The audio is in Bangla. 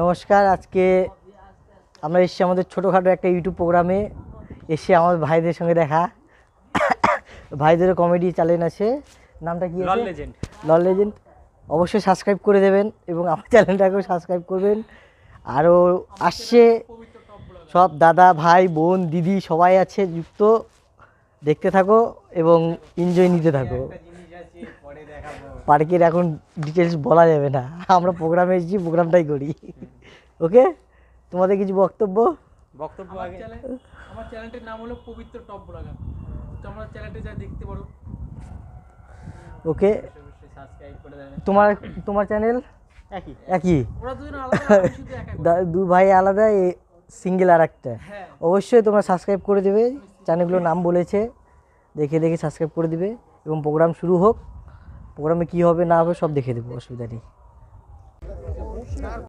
নমস্কার। আজকে আমরা এসেছি আমাদের ছোটোখাটো একটা ইউটিউব প্রোগ্রামে। এসে আমার ভাইদের সঙ্গে দেখা। ভাইদেরও কমেডি চ্যানেল আছে, নামটা কি আছে? লল লেজেন্ড। অবশ্যই সাবস্ক্রাইব করে দেবেন এবং আমার চ্যানেলটাকেও সাবস্ক্রাইব করবেন। আরও আসছে সব দাদা ভাই বোন দিদি সবাই আছে যুক্ত। দেখতে থাকো এবং এনজয় নিতে থাকো। পার্কের এখন ডিটেলস বলা যাবে না, আমরা প্রোগ্রামে এসেছি, প্রোগ্রামটাই করি। ওকে, তোমাদের কিছু বক্তব্য? আগে আমার চ্যানেলটির নাম হলো পবিত্র টপ ব্লগার। তোমরা চ্যানেলটি যা দেখতে পারো। ওকে, সাবস্ক্রাইব করে দেবেন। তোমার চ্যানেল একই? ওরা দুজন আলাদা, আমি শুধু একা। দু ভাই আলাদা, সিঙ্গেল আর একটা। অবশ্যই তোমরা সাবস্ক্রাইব করে দেবে। চ্যানেলগুলোর নাম বলেছে, দেখে দেখে সাবস্ক্রাইব করে দিবে এবং প্রোগ্রাম শুরু হোক। প্রোগ্রামে কী হবে না হবে সব দেখে দেবো, অসুবিধা নেই।